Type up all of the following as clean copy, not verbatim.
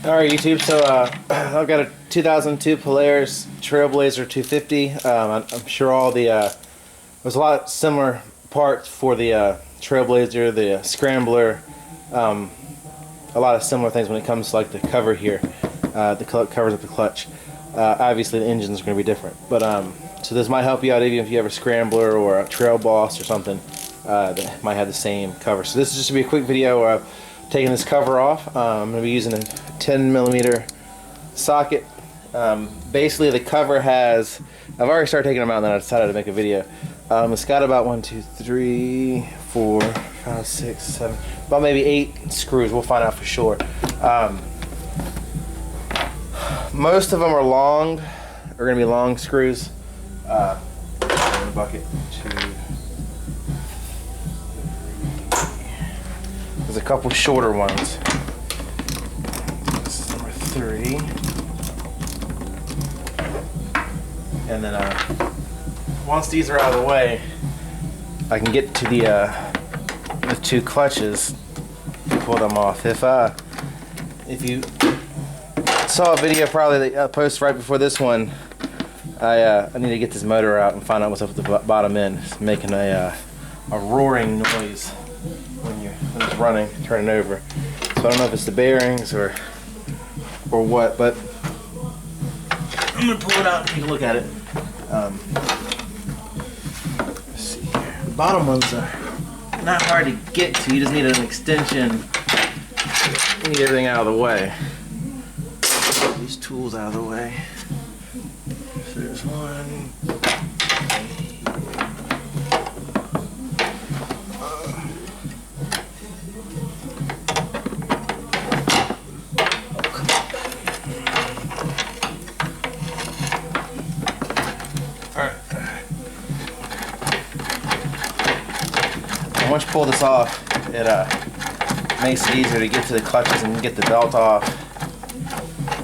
Alright YouTube, so I've got a 2002 Polaris Trailblazer 250. I'm sure all the there's a lot of similar parts for the Trailblazer, the scrambler, a lot of similar things when it comes to like the cover here, the covers up the clutch. Obviously the engine's going to be different, but so this might help you out even if you have a scrambler or a Trail Boss or something that might have the same cover. So this is just to be a quick video where I've taken this cover off. I'm going to be using a 10mm socket. Basically the cover has, I've already started taking them out and then I decided to make a video. It's got about 1, 2, 3, 4, 5, 6, 7, about maybe 8 screws. We'll find out for sure. Most of them are long, are going to be long screws. In the bucket. 2, 3. There's a couple shorter ones. This is number 3. And then once these are out of the way, I can get to the 2 clutches and pull them off. If you saw a video probably that I posted right before this one, I need to get this motor out and find out what's up with the bottom end. It's making a roaring noise when it's running, turning over. So I don't know if it's the bearings or what, but I'm gonna pull it out and take a look at it. Let's see here. The bottom ones are not hard to get to. You just need an extension. You need everything out of the way. Get these tools out of the way. So there's one. Once you pull this off, it makes it easier to get to the clutches and get the belt off,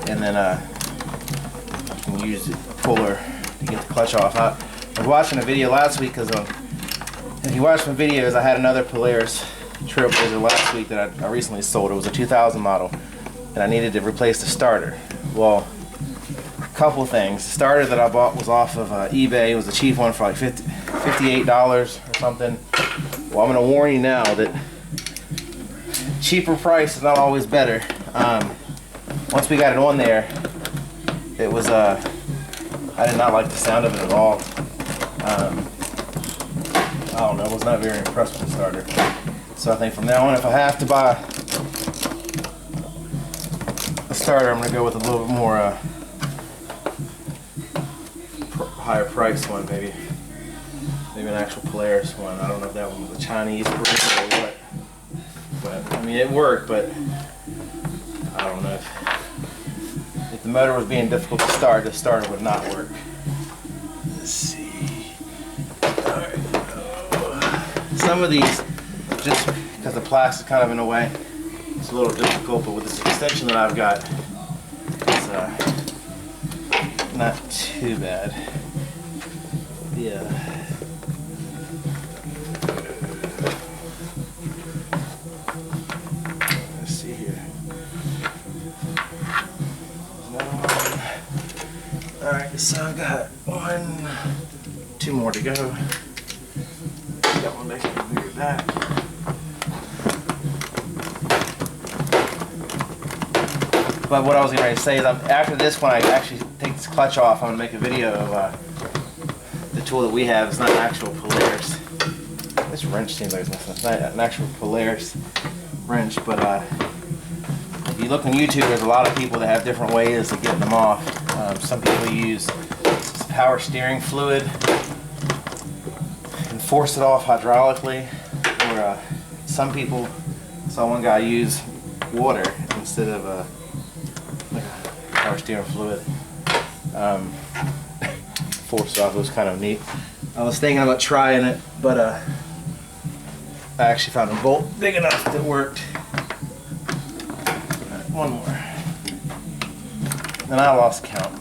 and then you can use the puller to get the clutch off. I was watching a video last week because if you watch my videos, I had another Polaris Trailblazer last week that I recently sold. It was a 2000 model, and I needed to replace the starter. Well, a couple things. The starter that I bought was off of eBay. It was a cheap one for like $58 or something. Well, I'm going to warn you now that cheaper price is not always better. Once we got it on there, it was, I did not like the sound of it at all. I don't know, I was not very impressed with the starter. So I think from now on, if I have to buy a starter, I'm going to go with a little bit more higher price one, maybe an actual Polaris one. I don't know if that one was a Chinese brand or what. But I mean, it worked, but I don't know if the motor was being difficult to start, the starter would not work. Let's see. Alright. Some of these, just because the plastic kind of in the way, it's a little difficult, but with this extension that I've got, it's not too bad. Yeah. Alright, so I've got 2 more to go. Got one next to your back. But what I was getting ready to say is after this one, I actually take this clutch off. I'm going to make a video of the tool that we have. It's not an actual Polaris. This wrench seems like it's not an actual Polaris wrench, but if you look on YouTube, there's a lot of people that have different ways of getting them off. Some people use power steering fluid and force it off hydraulically, or some people, saw one guy use water instead of like power steering fluid. Force it off. It was kind of neat. I was thinking about trying it, but I actually found a bolt big enough that worked. One more. And I lost count.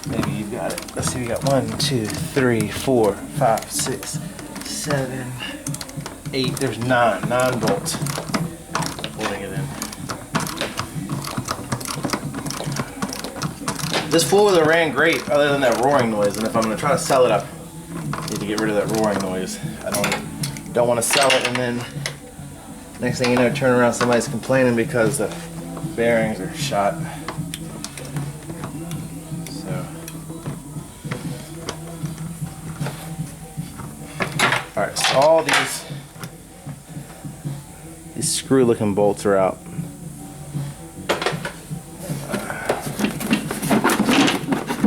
Maybe you got it. Let's see, we got 1, 2, 3, 4, 5, 6, 7, 8. There's 9 bolts holding it in. This four-wheeler ran great other than that roaring noise, and if I'm going to try to sell it, I need to get rid of that roaring noise. I don't want to sell it and then next thing you know, turn around, somebody's complaining because the bearings are shot. So, alright, so all these screw-looking bolts are out.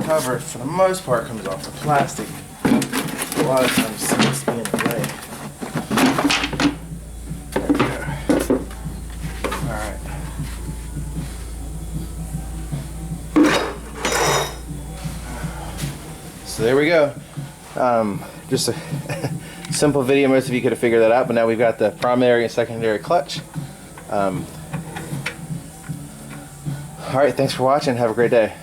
Cover, for the most part, comes off the plastic. A lot of times, it seems to be in the way. There we go. Alright. So there we go. Just a simple video. Most of you could have figured that out, but now we've got the primary and secondary clutch. Alright, thanks for watching. Have a great day.